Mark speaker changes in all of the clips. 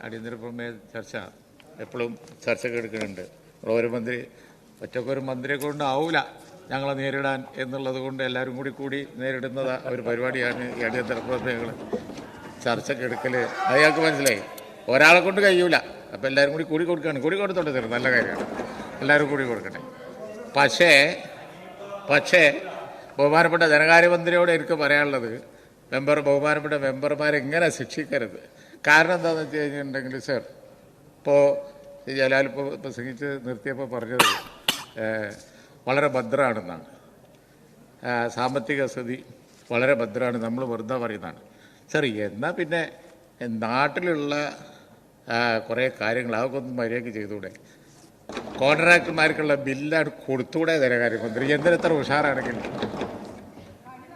Speaker 1: അടിയന്തര പ്രമേയ ചർച്ച എപ്പോഴും ചർച്ചയ്ക്ക് എടുക്കുന്നുണ്ട്. ഒരു മന്ത്രി ഒറ്റക്കൊരു മന്ത്രിയെ കൊണ്ടാവൂല ഞങ്ങളെ നേരിടാൻ എന്നുള്ളത് കൊണ്ട് എല്ലാവരും കൂടി നേരിടുന്ന ഒരു പരിപാടിയാണ് ഈ അടിയന്തര പ്രമേയങ്ങൾ ചർച്ചയ്ക്ക് എടുക്കൽ. അയാൾക്ക് മനസ്സിലായി, ഒരാളെ കൊണ്ട് കഴിയൂല. അപ്പോൾ എല്ലാവരും കൂടി കൊടുക്കുകയാണ്. കൂടി കൊടുത്തോട്ടെ തരും, നല്ല കാര്യമാണ്, എല്ലാവരും കൂടി കൊടുക്കട്ടെ. പക്ഷേ ബഹുമാനപ്പെട്ട ധനകാര്യമന്ത്രിയോട് എനിക്ക് പറയാനുള്ളത്, ബഹുമാനപ്പെട്ട മെമ്പർമാരെ ഇങ്ങനെ ശിക്ഷിക്കരുത്. കാരണം എന്താണെന്ന് വെച്ച് കഴിഞ്ഞിട്ടുണ്ടെങ്കിൽ, സർ, ഇപ്പോൾ ജലാലിപ്പോൾ പ്രസംഗിച്ച് നിർത്തിയപ്പോൾ പറഞ്ഞത് വളരെ ഭദ്രമാണെന്നാണ്. സാമ്പത്തിക സ്ഥിതി വളരെ ഭദ്രമാണ്, നമ്മൾ വെറുതെ പറയുന്നതാണ്. സർ, എന്നാൽ പിന്നെ നാട്ടിലുള്ള കുറേ കാര്യങ്ങൾ അതൊക്കെ ഒന്ന് മര്യാദയ്ക്ക് ചെയ്തുകൂടെ? കോൺട്രാക്ടർമാർക്കുള്ള ബില്ലാണ് കൊടുത്തുകൂടെ ധനകാര്യമന്ത്രി? എന്തിനെത്ര ഉഷാറാണെങ്കിൽ.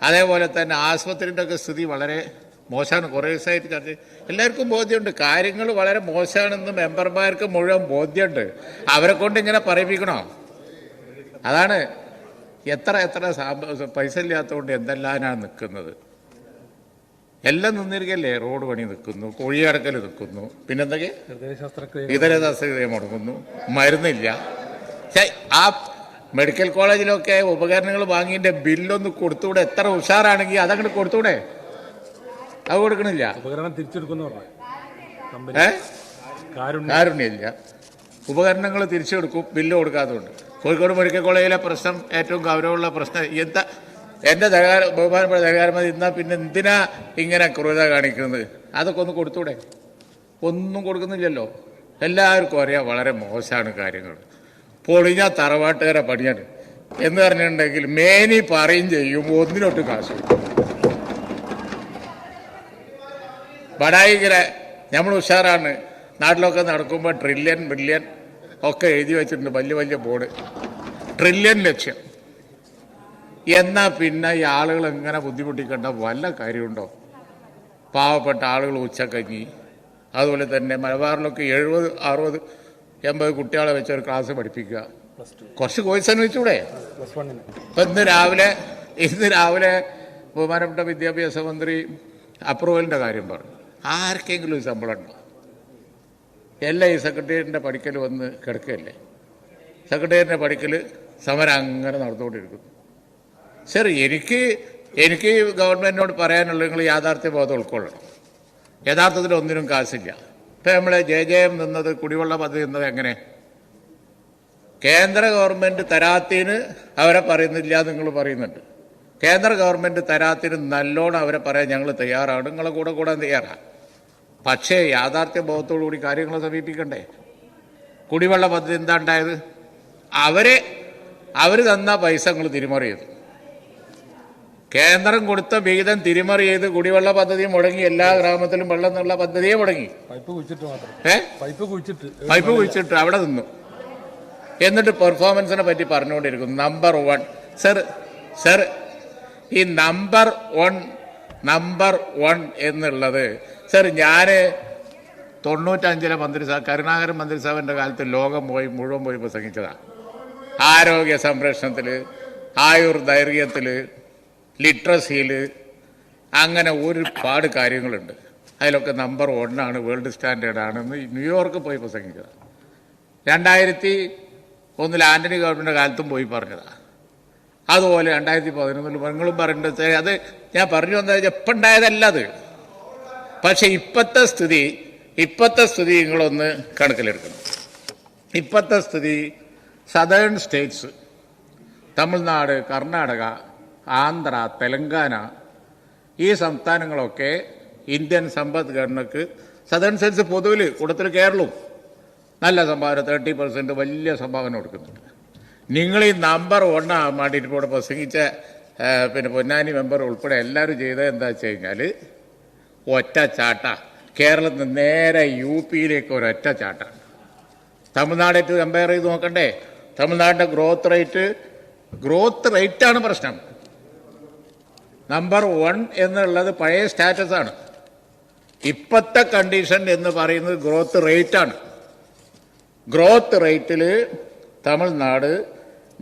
Speaker 1: അതേപോലെ തന്നെ ആശുപത്രിൻ്റെ ഒക്കെ സ്ഥിതി വളരെ മോശമാണ്. കുറേ ദിവസമായിട്ട് ചർച്ച, എല്ലാവർക്കും ബോധ്യമുണ്ട് കാര്യങ്ങൾ വളരെ മോശമാണെന്ന് മെമ്പർമാർക്ക് മുഴുവൻ ബോധ്യമുണ്ട്. അവരെ കൊണ്ട് ഇങ്ങനെ പറയിപ്പിക്കണോ? അതാണ് എത്ര പൈസ ഇല്ലാത്തതുകൊണ്ട് എന്തെല്ലാമാണ് നിൽക്കുന്നത്. എല്ലാം നിന്നിരിക്കല്ലേ, റോഡ് പണി നിൽക്കുന്നു, കുഴിയടക്കൽ നിൽക്കുന്നു, പിന്നെന്തൊക്കെ ഇതര ശാസ്ത്രജ്ഞ മുടങ്ങുന്നു, മരുന്നില്ല. ആ മെഡിക്കൽ കോളേജിലൊക്കെ ഉപകരണങ്ങൾ വാങ്ങിയതിൻ്റെ ബില്ലൊന്ന് കൊടുത്തുകൂടെ? എത്ര ഉഷാറാണെങ്കിൽ അതങ്ങോട്ട് കൊടുത്തൂടെ? അത് കൊടുക്കണില്ല. കാരുണ്യമില്ല. ഉപകരണങ്ങൾ തിരിച്ചു കൊടുക്കും, ബില്ല് കൊടുക്കാത്തതുകൊണ്ട്. കോഴിക്കോട് മെഡിക്കൽ കോളേജിലെ പ്രശ്നം ഏറ്റവും ഗൗരവമുള്ള പ്രശ്നം. എൻ്റെ ബഹുമാനപ്പെട്ട ധനകാര്യമന്ത്രി, എന്നാൽ പിന്നെ എന്തിനാ ഇങ്ങനെ ക്രൂരത കാണിക്കുന്നത്? അതൊക്കെ ഒന്ന് കൊടുത്തൂടെ? ഒന്നും കൊടുക്കുന്നില്ലല്ലോ. എല്ലാവർക്കും അറിയാം വളരെ മോശമാണ് കാര്യങ്ങൾ. പൊളിഞ്ഞ തറവാട്ടുകാരെ പണിയാണ് എന്ന് പറഞ്ഞിട്ടുണ്ടെങ്കിൽ മേനി പറയും ചെയ്യും, ഒന്നിനൊട്ട് കാശ്. ബടായിക്കര നമ്മൾ ഉഷാറാണ്, നാട്ടിലൊക്കെ നടക്കുമ്പോൾ ട്രില്യൺ ബില്യൺ ഒക്കെ എഴുതി വെച്ചിട്ടുണ്ട്, വലിയ ബോർഡ്, ട്രില്യൺ ലക്ഷ്യം. എന്നാൽ പിന്നെ ഈ ആളുകൾ എങ്ങനെ ബുദ്ധിമുട്ടിക്കേണ്ട വല്ല കാര്യമുണ്ടോ? പാവപ്പെട്ട ആളുകൾ ഉച്ചക്കഞ്ഞി, അതുപോലെ തന്നെ മലബാറിലൊക്കെ 70, 60, 80 കുട്ടികളെ വെച്ച് ഒരു ക്ലാസ് പഠിപ്പിക്കുക. കുറച്ച് കോഴ്സ് അനുവദിച്ചൂടെ? ഇപ്പം ഇന്ന് രാവിലെ ബഹുമാനപ്പെട്ട വിദ്യാഭ്യാസ മന്ത്രി അപ്രൂവലിൻ്റെ കാര്യം പറഞ്ഞു. ആർക്കെങ്കിലും ഒരു ശമ്പളം ഉണ്ടോ? എല്ലാം ഈ സെക്രട്ടേറിയറ്റിൻ്റെ പഠിക്കൽ വന്ന് കിടക്കുകയല്ലേ. സെക്രട്ടേറിയറ്റിൻ്റെ പഠിക്കൽ സമരം അങ്ങനെ നടന്നുകൊണ്ടിരിക്കുന്നു. സർ, എനിക്ക് ഗവൺമെൻറ്റിനോട് പറയാനുള്ളത്, നിങ്ങൾ യാഥാർത്ഥ്യ ബോധം ഉൾക്കൊള്ളണം. യഥാർത്ഥത്തിൽ ഒന്നിനും കാശില്ല. ഇപ്പം നമ്മൾ JJM നിന്നത്, കുടിവെള്ള പദ്ധതി നിന്നത് എങ്ങനെ? കേന്ദ്ര ഗവൺമെൻറ് തരാത്തിന് അവരെ പറയുന്നില്ല, നിങ്ങൾ പറയുന്നുണ്ട്. കേന്ദ്ര ഗവൺമെൻറ് തരാത്തിന് നല്ലോണം അവരെ പറയാൻ ഞങ്ങൾ തയ്യാറാണ്, നിങ്ങളെ കൂടാൻ തയ്യാറാണ്. പക്ഷേ യാഥാർത്ഥ്യ ബോധത്തോടു കൂടി കാര്യങ്ങൾ സമീപിക്കണ്ടേ? കുടിവെള്ള പദ്ധതി എന്താ ഉണ്ടായത്? അവർ തന്ന പൈസ നിങ്ങൾ തിരിമറി ചെയ്തു. കേന്ദ്രം കൊടുത്ത വിഹിതം തിരിമറി ചെയ്ത് കുടിവെള്ള പദ്ധതി മുടങ്ങി. എല്ലാ ഗ്രാമത്തിലും വെള്ളം എന്നുള്ള പദ്ധതിയെ മുടങ്ങി. പൈപ്പ് കുഴിച്ചിട്ട് അവിടെ നിന്നു. എന്നിട്ട് പെർഫോമൻസിനെ പറ്റി പറഞ്ഞുകൊണ്ടിരിക്കുന്നു. നമ്പർ 1 സർ, ഈ നമ്പർ 1 എന്നുള്ളത്, സർ, ഞാൻ 95 മന്ത്രിസഭ, കരുണാകരൻ മന്ത്രിസഭൻ്റെ കാലത്ത് ലോകം മുഴുവൻ പോയി പ്രസംഗിച്ചതാണ്. ആരോഗ്യ സംരക്ഷണത്തിൽ, ആയുർദൈർഘ്യത്തിൽ, ലിറ്ററസിയിൽ, അങ്ങനെ ഒരുപാട് കാര്യങ്ങളുണ്ട്. അതിലൊക്കെ നമ്പർ 1 വേൾഡ് സ്റ്റാൻഡേർഡാണെന്ന് ന്യൂയോർക്ക് പോയി പ്രസംഗിച്ചതാണ്. 2001 ആന്റണി ഗവൺമെൻറ് കാലത്തും പോയി പറഞ്ഞതാണ്. അതുപോലെ 2011 നിങ്ങളും പറഞ്ഞിട്ട്, അത് ഞാൻ പറഞ്ഞു വന്നത് എപ്പം ഉണ്ടായതല്ല അത്. പക്ഷെ ഇപ്പോഴത്തെ സ്ഥിതി നിങ്ങളൊന്ന് കണക്കിലെടുക്കണം. ഇപ്പോഴത്തെ സ്ഥിതി, സദേൺ സ്റ്റേറ്റ്സ്, തമിഴ്നാട്, കർണാടക, ആന്ധ്ര, തെലങ്കാന, ഈ സംസ്ഥാനങ്ങളൊക്കെ ഇന്ത്യൻ സമ്പദ്ഘടനക്ക്, സദേൺ സ്റ്റേറ്റ്സ് പൊതുവിൽ കൂട്ടത്തിൽ കേരളവും നല്ല സംഭാവന, 30% വലിയ സംഭാവന കൊടുക്കുന്നുണ്ട്. നിങ്ങൾ ഈ നമ്പർ 1 ആകാൻ വേണ്ടിയിട്ട് ഇപ്പോൾ ഇവിടെ പ്രസംഗിച്ച പിന്നെ പൊന്നാനി മെമ്പർ ഉൾപ്പെടെ എല്ലാവരും ചെയ്തത് എന്താ വെച്ച് കഴിഞ്ഞാൽ, ഒറ്റ ചാട്ട. കേരളത്തിൽ നിന്ന് നേരെ UPയിലേക്ക് ഒരൊറ്റ ചാട്ടാണ്. തമിഴ്നാടായിട്ട് കമ്പയർ ചെയ്ത് നോക്കണ്ടേ? തമിഴ്നാടിൻ്റെ ഗ്രോത്ത് റേറ്റാണ് പ്രശ്നം. നമ്പർ 1 എന്നുള്ളത് പഴയ സ്റ്റാറ്റസാണ്. ഇപ്പോഴത്തെ കണ്ടീഷൻ എന്ന് പറയുന്നത് ഗ്രോത്ത് റേറ്റാണ്. ഗ്രോത്ത് റേറ്റിൽ തമിഴ്നാട്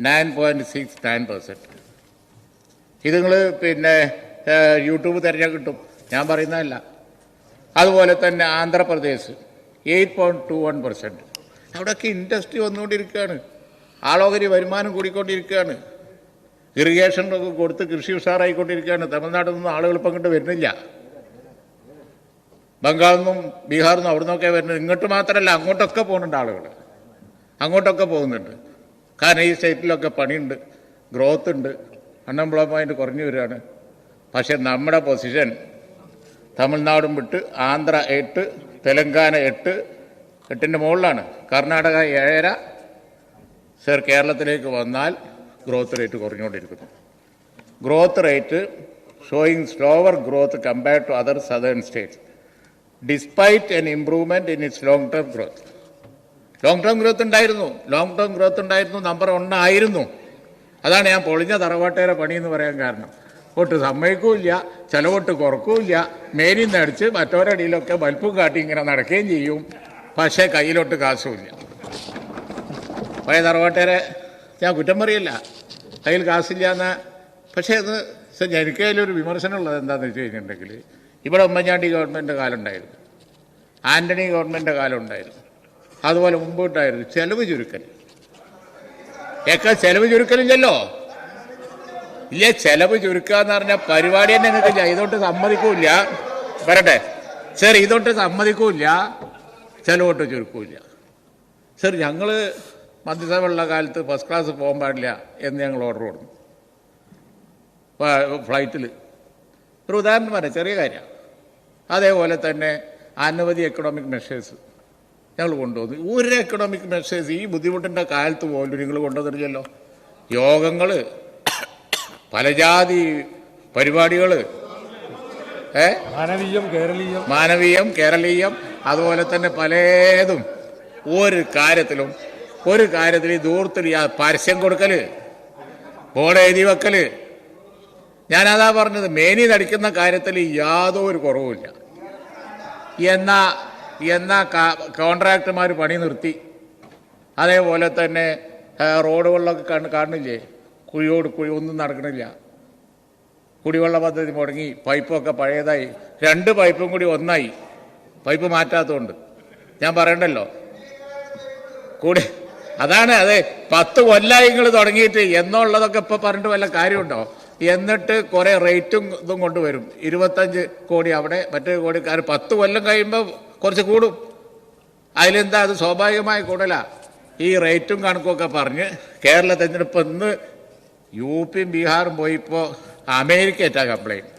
Speaker 1: 9.69%. ഇത് നിങ്ങൾ പിന്നെ യൂട്യൂബ് തിരഞ്ഞാൽ കിട്ടും, ഞാൻ പറയുന്നതല്ല. അതുപോലെ തന്നെ ആന്ധ്രാപ്രദേശ് 8.21%. അവിടെയൊക്കെ ഇൻഡസ്ട്രി വന്നുകൊണ്ടിരിക്കുകയാണ്, ആളോഹരി വരുമാനം കൂടിക്കൊണ്ടിരിക്കുകയാണ്, ഇറിഗേഷനൊക്കെ കൊടുത്ത് കൃഷി ഉഷാറായിക്കൊണ്ടിരിക്കുകയാണ്. തമിഴ്നാട്ടിൽ നിന്നും ആളുകൾ ഇപ്പം ഇങ്ങോട്ട് വരുന്നില്ല, ബംഗാളിൽ നിന്നും ബീഹാറിൽ നിന്നും അവിടെ നിന്നൊക്കെ വരുന്നത്. ഇങ്ങോട്ട് മാത്രമല്ല, അങ്ങോട്ടൊക്കെ പോകുന്നുണ്ട് ആളുകൾ, അങ്ങോട്ടൊക്കെ പോകുന്നുണ്ട്. കാരണം ഈ സ്റ്റേറ്റിലൊക്കെ പണിയുണ്ട്, ഗ്രോത്ത് ഉണ്ട്, അൺഎംപ്ലോയ്മെൻറ്റ് കുറഞ്ഞു വരികയാണ്. പക്ഷെ നമ്മുടെ പൊസിഷൻ തമിഴ്നാടും വിട്ട് ആന്ധ്ര 8, തെലങ്കാന 8, 8ൻ്റെ മുകളിലാണ്, കർണാടക 7.5. സർ, കേരളത്തിലേക്ക് വന്നാൽ ഗ്രോത്ത് റേറ്റ് കുറഞ്ഞുകൊണ്ടിരിക്കുന്നു. Growth rate showing slower growth compared to other southern states despite an improvement in its long term growth. Long term growth ഉണ്ടായിരുന്നു, നമ്പർ 1 ആയിരുന്നു. അതാണ് ഞാൻ പൊളിഞ്ഞ തറവാട്ടേരെ പണിയെന്ന് പറയാൻ കാരണം. ഒട്ട് സമ്മതിക്കൂല്ല, ചിലവൊട്ട് കുറക്കൂല്ല, മേലിന്ന് അടിച്ച് മറ്റോരടിയിലൊക്കെ ബൽപ്പും കാട്ടി ഇങ്ങനെ നടക്കുകയും ചെയ്യും. പക്ഷേ കയ്യിലോട്ട് കാശുമില്ല. പഴയ തറവാട്ടേരെ ഞാൻ കുറ്റം പറയില്ല, കയ്യിൽ കാശില്ല എന്ന്. പക്ഷേ അത് എനിക്ക് അതിലൊരു വിമർശനമുള്ളത് എന്താണെന്ന് വെച്ച് കഴിഞ്ഞിട്ടുണ്ടെങ്കിൽ, ഇവിടെ ഉമ്മൻചാണ്ടി ഗവൺമെൻറ് കാലം ഉണ്ടായിരുന്നു, ആൻ്റണി ഗവൺമെൻറ് കാലം ഉണ്ടായിരുന്നു, അതുപോലെ മുമ്പോട്ടായിരുന്നു ചെലവ് ചുരുക്കൽ. ചെലവ് ചുരുക്കലില്ലല്ലോ. ഇല്ല, ചെലവ് ചുരുക്കുക എന്ന് പറഞ്ഞാൽ പരിപാടി തന്നെ നിങ്ങൾക്ക് ഇതൊട്ട് സമ്മതിക്കൂല. വരട്ടെ സർ, ഇതൊട്ട് സമ്മതിക്കൂല, ചെലവോട്ട് ചുരുക്കൂല. സർ, ഞങ്ങൾ മന്ത്രിസഭയുള്ള കാലത്ത് ഫസ്റ്റ് ക്ലാസ് പോകാൻ പാടില്ല എന്ന് ഞങ്ങൾ ഓർഡർ കൊടുത്തു ഫ്ലൈറ്റിൽ. ഒരു ഉദാഹരണം പറയാം, ചെറിയ കാര്യം. അതേപോലെ തന്നെ അനവധി എക്കണോമിക് മെഷേഴ്സ് ഞങ്ങൾ കൊണ്ടുവന്നു. ഒരു എക്കണോമിക് മെഷേഴ്സ് ഈ ബുദ്ധിമുട്ടിൻ്റെ കാലത്ത് പോലും നിങ്ങൾ കൊണ്ടുവന്നില്ലല്ലോ. യോഗങ്ങൾ, പലജാതി പരിപാടികൾ, മാനവീയം, കേരളീയം, അതുപോലെ തന്നെ പലതും. ഒരു കാര്യത്തിലും ഈ ദൂരത്തിൽ പരസ്യം കൊടുക്കൽ, ബോർഡ് എഴുതി വെക്കൽ. ഞാനതാ പറഞ്ഞത്, മേനി നടിക്കുന്ന കാര്യത്തിൽ യാതൊരു കുറവുമില്ല. എന്നാ കോൺട്രാക്ടർമാർ പണി നിർത്തി. അതേപോലെ തന്നെ റോഡുകളിലൊക്കെ കാണുന്നില്ലേ, കുഴിയോട് കുഴി ഒന്നും നടക്കണില്ല. കുടിവെള്ള പദ്ധതി മുടങ്ങി, പൈപ്പൊക്കെ പഴയതായി, 2 പൈപ്പും കൂടി ഒന്നായി, പൈപ്പ് മാറ്റാത്തതുകൊണ്ട്. ഞാൻ പറയണ്ടല്ലോ കൂടി. അതാണ്, അതെ, 10 കൊല്ലമായി നിങ്ങൾ തുടങ്ങിയിട്ട് എന്നുള്ളതൊക്കെ ഇപ്പോൾ പറഞ്ഞിട്ട് വല്ല കാര്യമുണ്ടോ? എന്നിട്ട് കുറേ റേറ്റും ഇതും കൊണ്ടുവരും. 25 കോടി അവിടെ, മറ്റൊരു കോടിക്കാർ 10 കൊല്ലം കഴിയുമ്പോൾ കുറച്ച് കൂടും. അതിലെന്താ, അത് സ്വാഭാവികമായ കൂടലാണ്. ഈ റേറ്റും കണക്കുമൊക്കെ പറഞ്ഞ് കേരള തെരഞ്ഞെടുപ്പ് ഇന്ന് UP യും ബീഹാറും പോയിപ്പോൾ അമേരിക്ക ഏറ്റാ കംപ്ലൈൻറ്റ്.